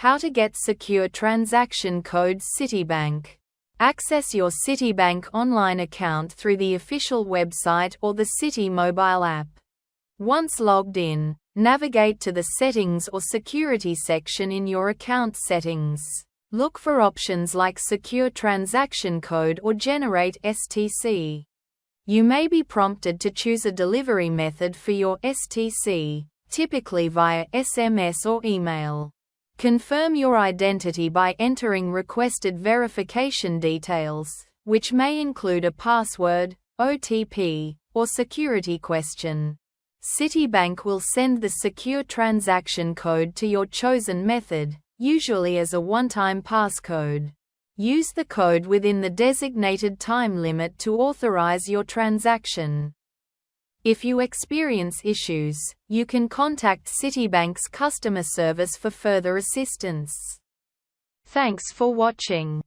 How to get secure transaction code Citibank. Access your Citibank online account through the official website or the Citi mobile app. Once logged in, navigate to the Settings or Security section in your account settings. Look for options like Secure Transaction Code or Generate STC. You may be prompted to choose a delivery method for your STC, typically via SMS or email. Confirm your identity by entering requested verification details, which may include a password, OTP, or security question. Citibank will send the secure transaction code to your chosen method, usually as a one-time passcode. Use the code within the designated time limit to authorize your transaction. If you experience issues, you can contact Citibank's customer service for further assistance. Thanks for watching.